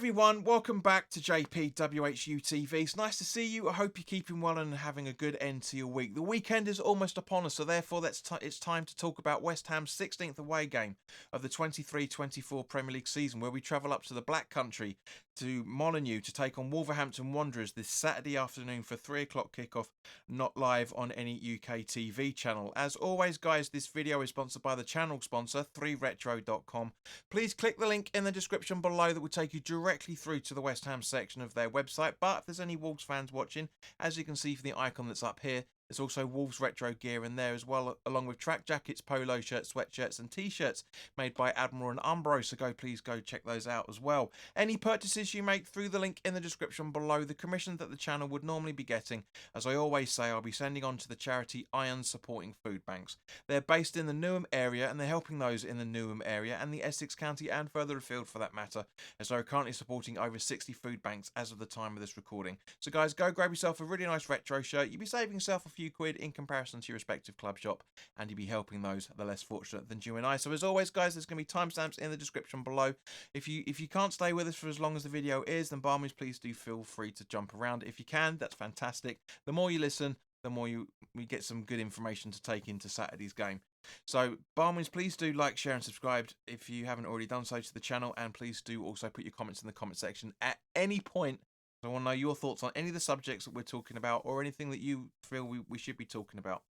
everyone, welcome back to WHU TV. It's nice to see you. I hope you're keeping well and having a good end to your week. The weekend is almost upon us, so therefore it's time to talk about West Ham's 16th away game of the 23-24 Premier League season, where we travel up to the Black Country to Molineux to take on Wolverhampton Wanderers this Saturday afternoon for 3 o'clock kickoff, not live on any UK TV channel. As always, guys, this video is sponsored by the channel sponsor, 3retro.com. Please click the link in the description below that will take you directly through to the West Ham section of their website. But if there's any Wolves fans watching, as you can see from the icon that's up here, there's also Wolves retro gear in there as well, along with track jackets, polo shirts, sweatshirts and t-shirts made by Admiral and Umbro, so please go check those out as well. Any purchases you make through the link in the description below, the commission that the channel would normally be getting, as I always say, I'll be sending on to the charity Iron Supporting Food Banks. They're based in the Newham area and they're helping those in the Newham area and the Essex County and further afield for that matter, as they're currently supporting over 60 food banks as of the time of this recording. So guys, go grab yourself a really nice retro shirt. You'll be saving yourself a few quid in comparison to your respective club shop, and you'll be helping those the less fortunate than you and I. So as always, guys, there's going to be timestamps in the description below. If you can't stay with us for as long as the video is, then by all means, please do feel free to jump around. If you can, that's fantastic. The more you listen, the more we get some good information to take into Saturday's game. So by all means, please do like, share and subscribe if you haven't already done so to the channel, and please do also put your comments in the comment section at any point. I want to know your thoughts on any of the subjects that we're talking about, or anything that you feel we should be talking about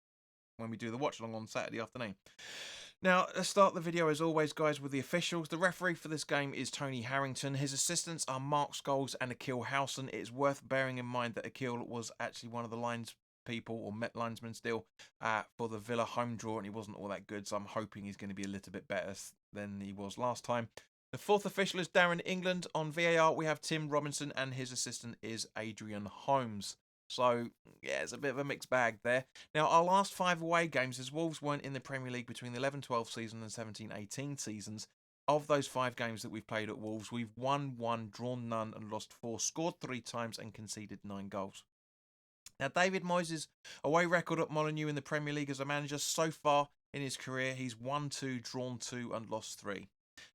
when we do the watch along on Saturday afternoon. Now, let's start the video as always, guys, with the officials. The referee for this game is Tony Harrington. His assistants are Mark Scholes and Akil Howson. It's worth bearing in mind that Akil was actually one of the lines people, or Met linesmen still, for the Villa home draw, and he wasn't all that good, so I'm hoping he's going to be a little bit better than he was last time. The fourth official is Darren England. On VAR, we have Tim Robinson, and his assistant is Adrian Holmes. So, yeah, it's a bit of a mixed bag there. Now, our last 5 away games, as Wolves weren't in the Premier League between the 11-12 season and 17-18 seasons. Of those 5 games that we've played at Wolves, we've won 1, drawn none, and lost 4, scored 3 times, and conceded 9 goals. Now, David Moyes' away record at Molineux in the Premier League as a manager so far in his career, he's won 2, drawn 2, and lost 3.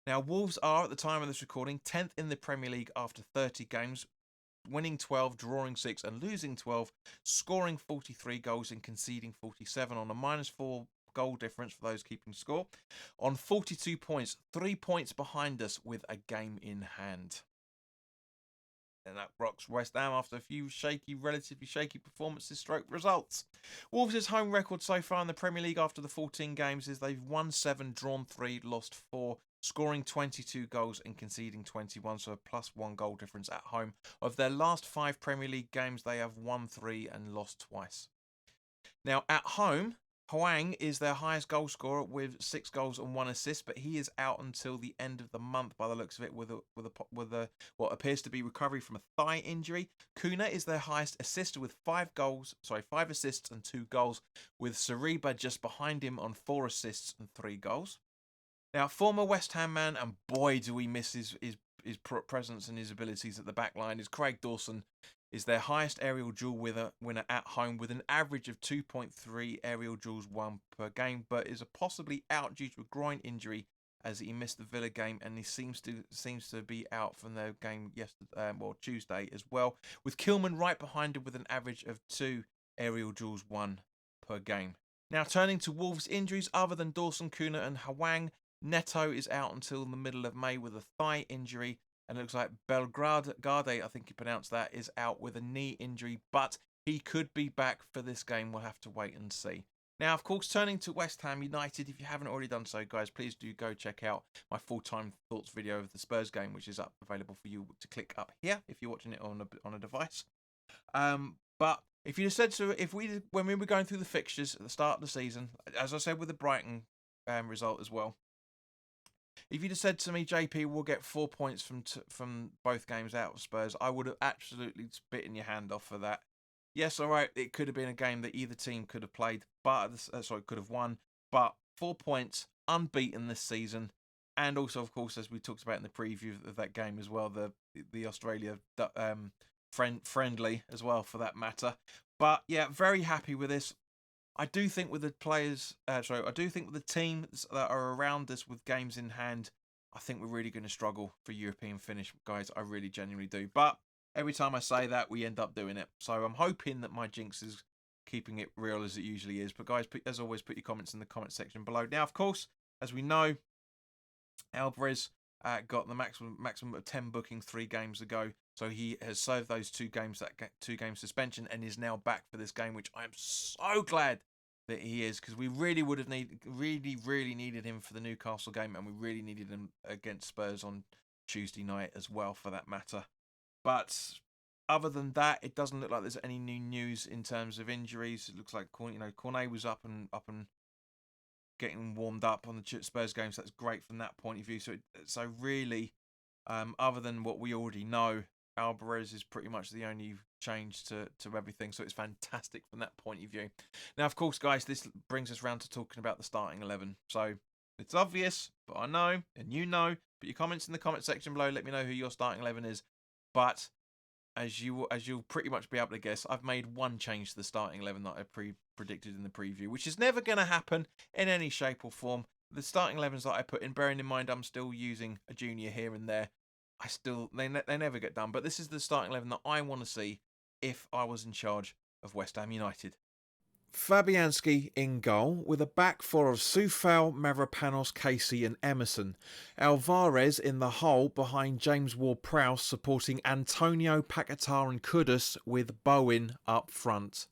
Now, Wolves are, at the time of this recording, 10th in the Premier League after 30 games, winning 12, drawing 6, and losing 12, scoring 43 goals and conceding 47 on a -4 goal difference for those keeping score, on 42 points, 3 points behind us with a game in hand. And that rocks West Ham after a few relatively shaky performances stroke results. Wolves' home record so far in the Premier League after the 14 games is they've won 7, drawn 3, lost 4, scoring 22 goals and conceding 21, so a +1 goal difference at home. Of their last 5 Premier League games, they have won 3 and lost twice. Now, at home, Hwang is their highest goal scorer with 6 goals and 1 assist, but he is out until the end of the month by the looks of it with what appears to be recovery from a thigh injury. Kuna is their highest assister with 5 assists and 2 goals, with Sariba just behind him on 4 assists and 3 goals. Now, former West Ham man, and boy do we miss his presence and his abilities at the back line, is Craig Dawson, is their highest aerial duel winner at home with an average of 2.3 aerial duels won per game, but is possibly out due to a groin injury as he missed the Villa game, and he seems to be out from their game Tuesday as well, with Kilman right behind him with an average of 2 aerial duels won per game. Now, turning to Wolves' injuries, other than Dawson, Kuna and Hwang, Neto is out until the middle of May with a thigh injury, and it looks like Belgrade, I think you pronounced that, is out with a knee injury, but he could be back for this game. We'll have to wait and see. Now, of course, turning to West Ham United, if you haven't already done so, guys, please do go check out my full-time thoughts video of the Spurs game, which is available for you to click up here if you're watching it on a device. But if you said so, when we were going through the fixtures at the start of the season, as I said with the Brighton result as well, if you'd have said to me, JP, we'll get 4 points from both games out of Spurs, I would have absolutely bitten your hand off for that. Yes, all right, it could have been a game that either team could have played, could have won, but 4 points, unbeaten this season, and also, of course, as we talked about in the preview of that game as well, the Australia friendly as well, for that matter. But yeah, very happy with this. I do think with the players, I do think with the teams that are around us with games in hand, I think we're really going to struggle for European finish, guys. I really genuinely do. But every time I say that, we end up doing it. So I'm hoping that my jinx is keeping it real as it usually is. But guys, as always, put your comments in the comment section below. Now, of course, as we know, Alvarez got the maximum of 10 bookings 3 games ago. So he has served those 2 games, that 2-game suspension, and is now back for this game, which I am so glad that he is, because we really would have really needed him for the Newcastle game, and we really needed him against Spurs on Tuesday night as well, for that matter. But other than that, it doesn't look like there's any new news in terms of injuries. It looks like Cornet was up and getting warmed up on the Spurs game, so that's great from that point of view. So really, other than what we already know, Alvarez is pretty much the only change to everything, so it's fantastic from that point of view. Now, of course, guys, this brings us round to talking about the starting 11. So it's obvious, but I know, and you know. Put your comments in the comment section below. Let me know who your starting 11 is. But as you'll pretty much be able to guess, I've made one change to the starting 11 that I predicted in the preview, which is never going to happen in any shape or form. The starting 11s that I put in, bearing in mind I'm still using a junior here and there, they never get done. But this is the starting 11 that I want to see if I was in charge of West Ham United. Fabianski in goal, with a back four of Soufal, Mavropanos, Casey and Emerson. Alvarez in the hole behind James Ward-Prowse, supporting Antonio, Paquetá and Kudus, with Bowen up front.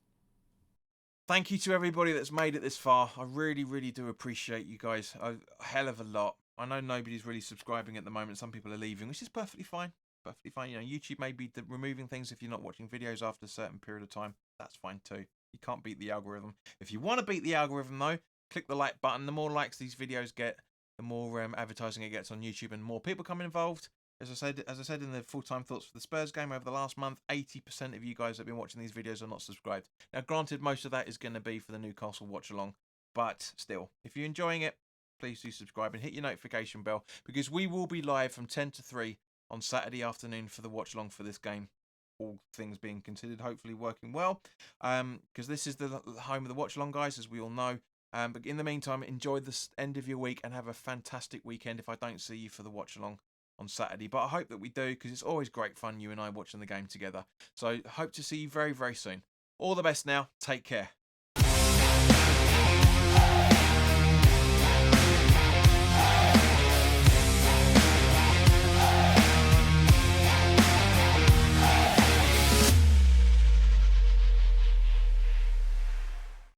Thank you to everybody that's made it this far. I really do appreciate you guys a hell of a lot. I know nobody's really subscribing at the moment. Some people are leaving, which is perfectly fine. Perfectly fine. You know, YouTube may be removing things if you're not watching videos after a certain period of time. That's fine too. You can't beat the algorithm. If you want to beat the algorithm, though, click the like button. The more likes these videos get, the more advertising it gets on YouTube, and more people come involved. As I said in the full-time thoughts for the Spurs game over the last month, 80% of you guys that have been watching these videos are not subscribed. Now, granted, most of that is going to be for the Newcastle watch-along, but still, if you're enjoying it, please do subscribe and hit your notification bell, because we will be live from 10 to 3 on Saturday afternoon for the watch-along for this game. All things being considered, hopefully working well, because this is the home of the watch-along, guys, as we all know. But in the meantime, enjoy the end of your week and have a fantastic weekend if I don't see you for the watch-along on Saturday. But I hope that we do, because it's always great fun, you and I watching the game together. So hope to see you very soon. All the best now. Take care.